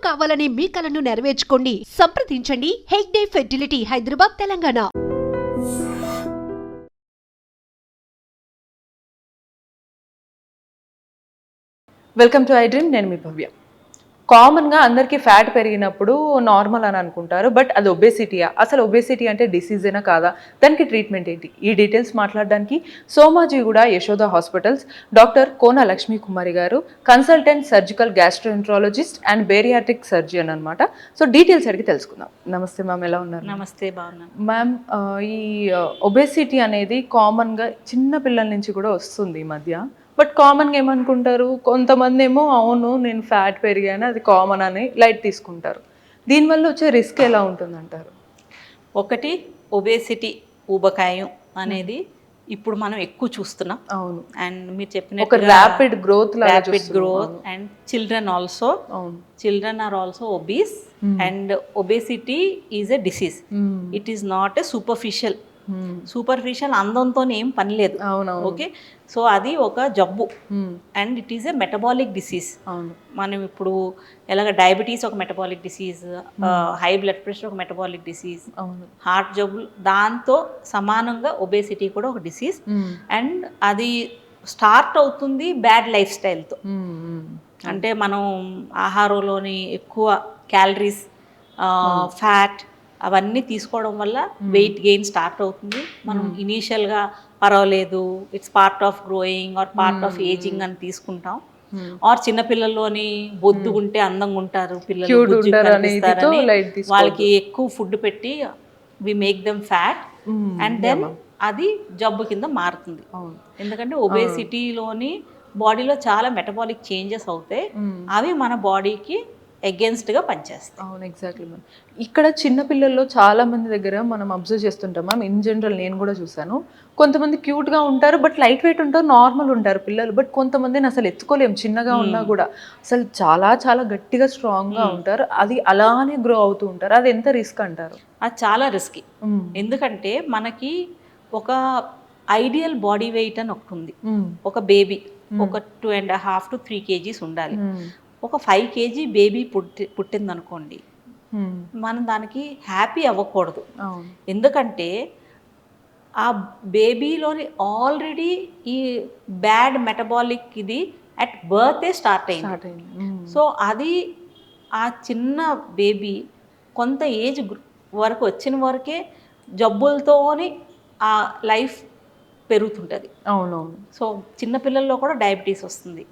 కావాలనే మీ కలను నెరవేర్చుకోండి. సంప్రదించండి Hegde fertility, Hyderabad, Telangana. Welcome to I dream. నేను మీ భవ్య. కామన్గా అందరికీ ఫ్యాట్ పెరిగినప్పుడు నార్మల్ అని అనుకుంటారు, బట్ అది ఒబేసిటీయా? అసలు ఒబేసిటీ అంటే డిసీజేనా కాదా? దానికి ట్రీట్మెంట్ ఏంటి? ఈ డీటెయిల్స్ మాట్లాడడానికి సోమాజిగూడ యశోద హాస్పిటల్స్ డాక్టర్ కోన లక్ష్మీ కుమారి గారు, consultant surgical gastroenterologist and bariatric surgeon అనమాట. సో డీటెయిల్స్ అడిగి తెలుసుకుందాం. నమస్తే మ్యామ్, ఎలా ఉన్నారు? నమస్తే, బాగున్నాను మ్యామ్. ఈ ఒబేసిటీ అనేది కామన్గా చిన్న పిల్లల నుంచి కూడా వస్తుంది ఈ మధ్య. బట్ కామన్గా ఏమనుకుంటారు, కొంతమంది ఏమో అవును నేను ఫ్యాట్ పెరిగాను అది కామన్ అని లైట్ తీసుకుంటారు. దీనివల్ల వచ్చే రిస్క్ ఎలా ఉంటుందంటారు? ఒకటి, ఒబేసిటీ, ఊబకాయం అనేది ఇప్పుడు మనం ఎక్కువ చూస్తున్నాం. అవును. అండ్ మీరు చెప్పిన ఒక rapid growth and children also, children are also obese. And obesity is a disease. It is not a superficial అందంతో ఏం పని లేదు. ఓకే, సో అది ఒక జబ్బు and it is a metabolic disease. మనం ఇప్పుడు ఎలాగ డయాబెటీస్ ఒక metabolic disease, high blood pressure ఒక మెటబాలిక్ డిసీజ్, హార్ట్ జబ్బులు దాంతో సమానంగా ఒబేసిటీ కూడా ఒక డిసీజ్. అండ్ అది స్టార్ట్ అవుతుంది బ్యాడ్ లైఫ్ స్టైల్తో. అంటే మనం ఆహారంలోని ఎక్కువ క్యాలరీస్, ఫ్యాట్ అవన్నీ తీసుకోవడం వల్ల వెయిట్ గెయిన్ స్టార్ట్ అవుతుంది. మనం ఇనీషియల్గా పర్వాలేదు, it's part of growing or part of ageing అని తీసుకుంటాం. ఆర్ చిన్నపిల్లల్లోని బొద్దుగుంటే అందంగా ఉంటారు పిల్లలు, కనిపిస్తారని వాళ్ళకి ఎక్కువ ఫుడ్ పెట్టి we make them fat and then అది జబ్బు కింద మారుతుంది. ఎందుకంటే ఒబేసిటీలోని బాడీలో చాలా మెటబాలిక్ చేంజెస్ అవుతాయి, అవి మన బాడీకి అగేన్స్ట్గా పనిచేస్తాయి. అవును, ఎగ్జాక్ట్లీ మ్యామ్. ఇక్కడ చిన్నపిల్లల్లో చాలా మంది దగ్గర మనం అబ్జర్వ్ చేస్తుంటాం మ్యామ్. ఇన్ జనరల్ నేను కూడా చూసాను, కొంతమంది క్యూట్గా ఉంటారు బట్ లైట్ వెయిట్ ఉంటారు, నార్మల్ ఉంటారు పిల్లలు. బట్ కొంతమందిని అసలు ఎత్తుకోలేము, చిన్నగా ఉన్నా కూడా అసలు చాలా చాలా గట్టిగా స్ట్రాంగ్గా ఉంటారు. అది అలానే గ్రో అవుతూ ఉంటారు. అది ఎంత రిస్క్ అంటారు? అది చాలా రిస్కీ. ఎందుకంటే మనకి ఒక ఐడియల్ బాడీ వెయిట్ అని ఒకటి ఉంది. ఒక బేబీ ఒక 2.5 to 3 kgs ఉండాలి. ఒక 5 kg బేబీ పుట్టిందనుకోండి, మనం దానికి హ్యాపీ అవ్వకూడదు. ఎందుకంటే ఆ బేబీలోని ఆల్రెడీ ఈ బ్యాడ్ మెటబాలిక్ ఇది అట్ బర్తే స్టార్ట్ అయింది. సో అది ఆ చిన్న బేబీ కొంత ఏజ్ వరకు వచ్చిన వరకే జబ్బులతోని ఆ లైఫ్ పెరుగుతుంటుంది. అవునవును. సో చిన్నపిల్లల్లో కూడా డయాబెటీస్ వస్తుంది.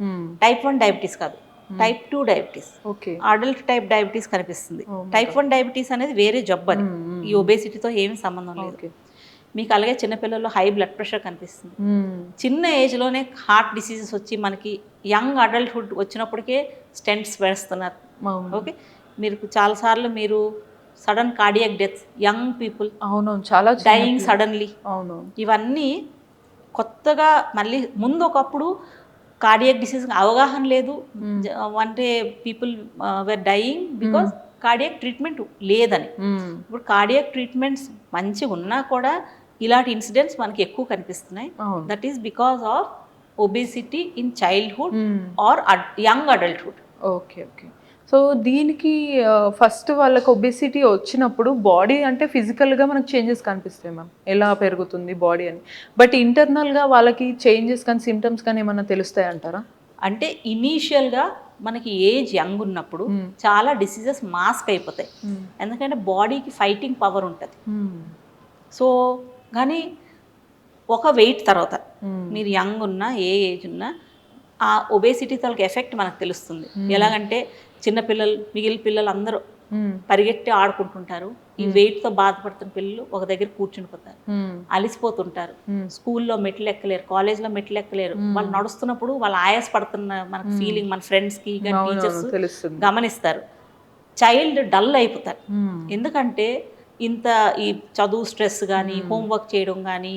టైప్ 1 డయాబెటీస్ కాదు, type 2 diabetes, adult type diabetes కనిపిస్తుంది. టైప్ 1 డయాబెటీస్ అనేది వేరే జబ్బు, అని ఈ ఒబేసిటీతో ఏమి సంబంధం లేదు. మీకు అలాగే చిన్నపిల్లల్లో హై బ్లడ్ ప్రెషర్ కనిపిస్తుంది. చిన్న ఏజ్లోనే హార్ట్ డిసీజెస్ వచ్చి మనకి యంగ్ అడల్ట్హుడ్ వచ్చినప్పటికే స్టెంట్స్ వేస్తున్నారు. ఓకే, మీరు చాలాసార్లు మీరు sudden cardiac deaths, young people చాలా డైయింగ్ సడన్లీ, ఇవన్నీ కొత్తగా మళ్ళీ ముందు ఒకప్పుడు కార్డియాక్ డిసీజ్ అవగాహన లేదు, అంటే people were dying because cardiac treatment లేదని. ఇప్పుడు కార్డియాక్ ట్రీట్మెంట్స్ మంచిగా ఉన్నా కూడా ఇలాంటి ఇన్సిడెంట్స్ మనకి ఎక్కువ కనిపిస్తున్నాయి. That is because of obesity in childhood or young adulthood. Okay okay. So దీనికి ఫస్ట్ వాళ్ళకి ఒబేసిటీ వచ్చినప్పుడు బాడీ అంటే ఫిజికల్గా మనకు చేంజెస్ కనిపిస్తాయి మ్యామ్, ఎలా పెరుగుతుంది బాడీ అని. బట్ ఇంటర్నల్గా వాళ్ళకి చేంజెస్ కానీ సిమ్టమ్స్ కానీ ఏమన్నా తెలుస్తాయి అంటారా? అంటే ఇనీషియల్గా మనకి ఏజ్ యంగ్ ఉన్నప్పుడు చాలా డిసీజెస్ మాస్క్ అయిపోతాయి, ఎందుకంటే బాడీకి ఫైటింగ్ పవర్ ఉంటుంది. సో కానీ ఒక వెయిట్ తర్వాత మీరు యంగ్ ఉన్నా ఏ ఏజ్ ఉన్నా ఆ ఒబేసిటీ తాలూకు ఎఫెక్ట్ మనకు తెలుస్తుంది. ఎలాగంటే చిన్నపిల్లలు, మిగిలిన పిల్లలు అందరూ పరిగెట్టి ఆడుకుంటుంటారు. ఈ వెయిట్తో బాధపడుతున్న పిల్లలు ఒక దగ్గర కూర్చునిపోతారు, అలిసిపోతుంటారు, స్కూల్లో మెట్లు ఎక్కలేరు, కాలేజ్లో మెట్లు ఎక్కలేరు. వాళ్ళు నడుస్తున్నప్పుడు వాళ్ళు ఆయాస పడుతున్న మనకు ఫీలింగ్ మన ఫ్రెండ్స్కి టీచర్స్ గమనిస్తారు. చైల్డ్ డల్ అయిపోతారు, ఎందుకంటే ఇంత ఈ చదువు స్ట్రెస్ కానీ, హోంవర్క్ చేయడం కానీ,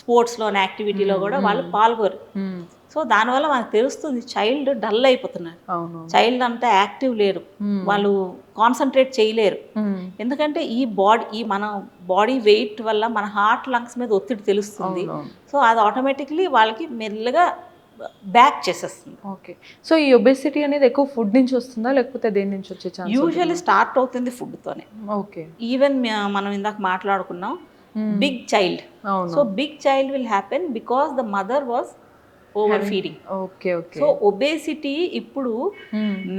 స్పోర్ట్స్లోని యాక్టివిటీలో కూడా వాళ్ళు పాల్గొరు. సో దానివల్ల మనకు తెలుస్తుంది చైల్డ్ డల్ అయిపోతున్నారు, చైల్డ్ అంతా యాక్టివ్ లేరు, వాళ్ళు కాన్సన్ట్రేట్ చేయలేరు. ఎందుకంటే ఈ మన బాడీ వెయిట్ వల్ల మన హార్ట్ లంగ్స్ మీద ఒత్తిడి తెలుస్తుంది. సో అది ఆటోమేటిక్లీ వాళ్ళకి మెల్లగా బ్యాక్ చేసేస్తుంది. ఓకే. సో ఈ ఒబేసిటీ అనేది ఎక్కువ ఫుడ్ నుంచి వస్తుందా లేకపోతే దేని నుంచి వచ్చే ఛాన్స్? యూజువల్లీ స్టార్ట్ అవుతుంది ఫుడ్తోనే. ఓకే. ఈవెన్ మనం ఇందాక మాట్లాడుకున్నాం big child. So big child will happen because the mother was over feeding. Okay okay. So obesity ఇప్పుడు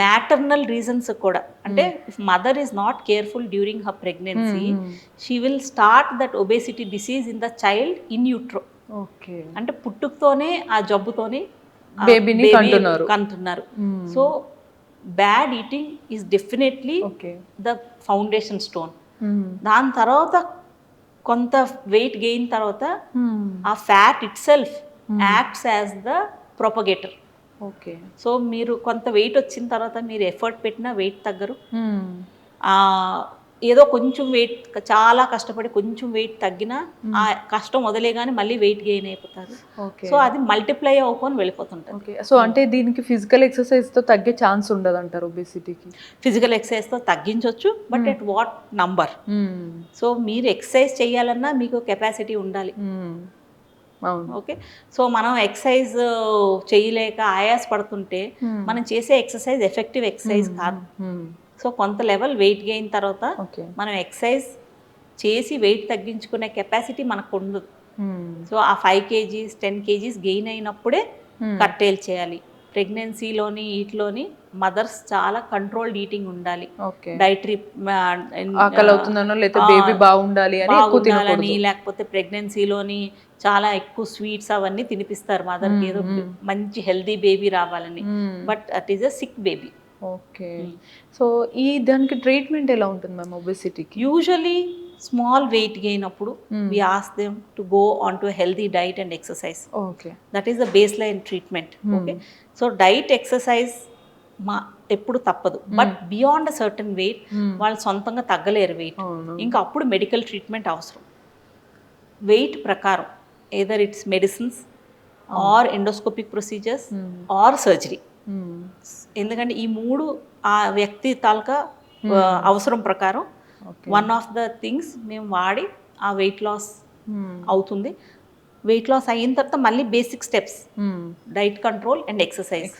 మ్యాటర్నల్ రీజన్స్ కూడా, అంటే if mother is not careful during her pregnancy she will start that obesity disease in the child in utero. Okay. అంటే పుట్టుకతోనే ఆ జబ్బుతోనే బేబీని కంటున్నారు. So bad eating is definitely the foundation stone. దాని తర్వాత కొంత వెయిట్ గెయిన్ తర్వాత ఆ fat it self acts as the propagator. Okay. So మీరు కొంత వెయిట్ వచ్చిన తర్వాత మీరు ఎఫర్ట్ పెట్టినా వెయిట్ తగ్గరు. ఏదో కొంచెం వెయిట్ చాలా కష్టపడి కొంచెం వెయిట్ తగ్గినా ఆ కష్టం వదిలేగానే మళ్ళీ వెయిట్ గెయిన్ అయిపోతారు. సో అది మల్టిప్లై అవ్వకొని వెళ్ళిపోతుంటారు. సో అంటే దీనికి ఫిజికల్ ఎక్సర్సైజ్ తో తగ్గే ఛాన్స్ ఉండదు అంటారు ఒబేసిటీకి? ఫిజికల్ ఎక్సర్సైజ్ తో తగ్గించవచ్చు, but at what number. So మీరు ఎక్సర్సైజ్ చేయాలన్నా మీకు కెపాసిటీ ఉండాలి. ఓకే. సో మనం ఎక్సర్సైజ్ చేయలేక ఆయాస పడుతుంటే మనం చేసే ఎక్సర్సైజ్ ఎఫెక్టివ్ ఎక్సర్సైజ్ కాదు. సో కొంత లెవెల్ వెయిట్ గెయిన్ తర్వాత మనం ఎక్సర్సైజ్ చేసి వెయిట్ తగ్గించుకునే కెపాసిటీ మనకు ఉండదు. సో ఆ 5 kgs 10 kgs గెయిన్ అయినప్పుడే కట్టేలు చేయాలి. ప్రెగ్నెన్సీలోని వీటిలోని మదర్స్ చాలా కంట్రోల్డ్ ఈటింగ్ ఉండాలి. డైటరీ లేకపోతే ప్రెగ్నెన్సీలోని చాలా ఎక్కువ స్వీట్స్ అవన్నీ తినిపిస్తారు మదర్కి, ఏదో మంచి హెల్దీ బేబీ రావాలని. But it is a sick baby. Okay. So ఈ దానికి ట్రీట్మెంట్ ఎలా ఉంటుంది మ్యామ్ ఒబేసిటీకి? యూజువల్లీ స్మాల్ వెయిట్ గెయిన్ అప్పుడు we ask them to go on to a healthy diet and exercise. Okay. That is the baseline treatment. Okay. So diet exercise ఎప్పుడు తప్పదు. But beyond a certain weight వాళ్ళు సొంతంగా తగ్గలేరు weight. ఇంకా అప్పుడు medical treatment అవసరం. Weight ప్రకారం either it's medicines or endoscopic procedures or surgery. ఎందుకంటే ఈ 3 ఆ వ్యక్తి తాలూకా అవసరం ప్రకారం వన్ ఆఫ్ ద థింగ్స్ మేము వాడి ఆ వెయిట్ లాస్ అవుతుంది. వెయిట్ లాస్ అయిన తర్వాత మళ్ళీ basic steps diet control and exercise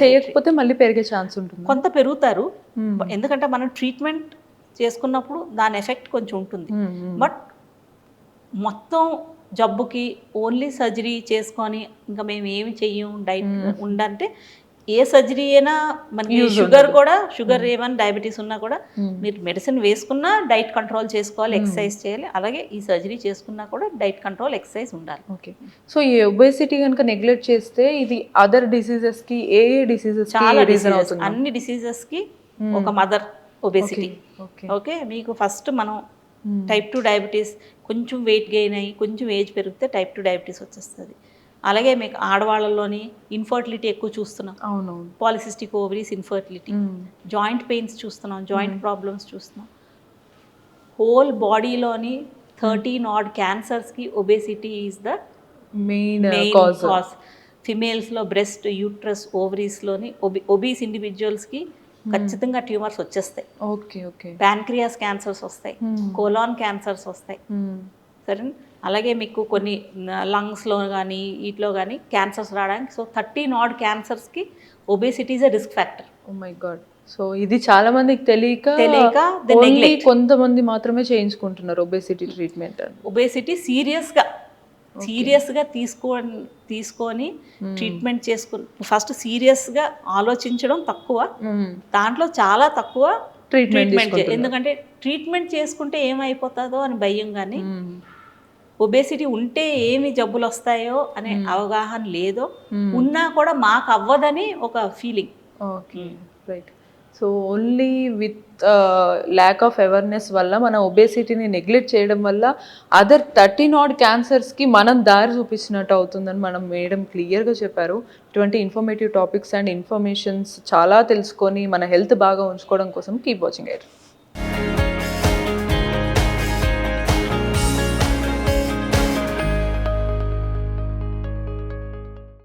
చేయకపోతే మళ్ళీ పెరిగే ఛాన్స్ ఉంటుంది. కొంత పెరుగుతారు, ఎందుకంటే మనం ట్రీట్మెంట్ చేసుకున్నప్పుడు దాని ఎఫెక్ట్ కొంచెం ఉంటుంది. బట్ మొత్తం జబ్బుకి ఓన్లీ సర్జరీ చేసుకొని ఇంకా మేము ఏమి చెయ్యం డైట్ ఉండంటే, ఏ సర్జరీ అయినా మనకి షుగర్ ఏమైనా డయాబెటీస్ ఉన్నా కూడా మీరు మెడిసిన్ వేసుకున్నా డైట్ కంట్రోల్ చేసుకోవాలి, ఎక్సర్సైజ్ చేయాలి. అలాగే ఈ సర్జరీ చేసుకున్నా కూడా డైట్ కంట్రోల్ ఎక్సర్సైజ్ ఉండాలి. ఓకే. సో ఈ ఒబేసిటీ కనుక నెగ్లెక్ట్ చేస్తే ఇది అదర్ డిసీజెస్ కి, ఏ డిసీజెస్ చాలా డిసీజెస్, అన్ని డిసీజెస్ కి ఒక మదర్ ఒబేసిటీ. ఓకే. మీకు ఫస్ట్ మనం టైప్ 2 డయాబెటీస్, కొంచెం వెయిట్ గెయిన్ అయ్యి కొంచెం ఏజ్ పెరిగితే టైప్ 2 డయాబెటీస్ వచ్చేస్తుంది. అలాగే మీకు ఆడవాళ్ళలోని ఇన్ఫర్టిలిటీ ఎక్కువ చూస్తున్నాం. అవునవును. Polycystic ovaries infertility, joint pains చూస్తున్నాం, జాయింట్ ప్రాబ్లమ్స్ చూస్తున్నాం. హోల్ బాడీలోని 13 odd క్యాన్సర్స్కి obesity is the main cause. ఫిమేల్స్లో బ్రెస్ట్, యూట్రస్, ఓవరీస్లోని ఒబీస్ ఇండివిజువల్స్కి ఖచ్చితంగా ట్యూమర్స్ వచ్చేస్తాయి. Okay okay. ప్యాన్క్రియాస్ క్యాన్సర్స్ వస్తాయి, కోలాన్ క్యాన్సర్స్ వస్తాయి. సరే. అలాగే మీకు కొన్ని లంగ్స్లో కానీ వీటిలో కానీ క్యాన్సర్స్ రావడానికి, సో 13 odd క్యాన్సర్స్కి obesity is a risk factor. Oh my God. So ఇది చాలా మందికి తెలియక కొంతమంది మాత్రమే చేయించుకుంటున్నారు ఒబేసిటీ ట్రీట్మెంట్. ఒబేసిటీ సీరియస్గా తీసుకొని ట్రీట్మెంట్ చేసుకుని ఫస్ట్ సీరియస్గా ఆలోచించడం తక్కువ, దాంట్లో చాలా తక్కువ ట్రీట్మెంట్. ఎందుకంటే ట్రీట్మెంట్ చేసుకుంటే ఏమైపోతుందో అని భయం, కానీ ఒబేసిటీ ఉంటే ఏమి జబ్బులు వస్తాయో అనే అవగాహన లేదో, ఉన్నా కూడా మాకు అవ్వదని ఒక feeling. Okay, right. So only with lack of awareness వల్ల మన ఒబేసిటీని నెగ్లెక్ట్ చేయడం వల్ల అదర్ 13 odd క్యాన్సర్స్కి మనం దారి చూపించినట్టు అవుతుందని మనం మేడం క్లియర్గా చెప్పారు. ఇటువంటి ఇన్ఫర్మేటివ్ టాపిక్స్ అండ్ ఇన్ఫర్మేషన్స్ చాలా తెలుసుకొని మన హెల్త్ బాగా ఉంచుకోవడం కోసం కీప్ వాచింగ్ ఇట్.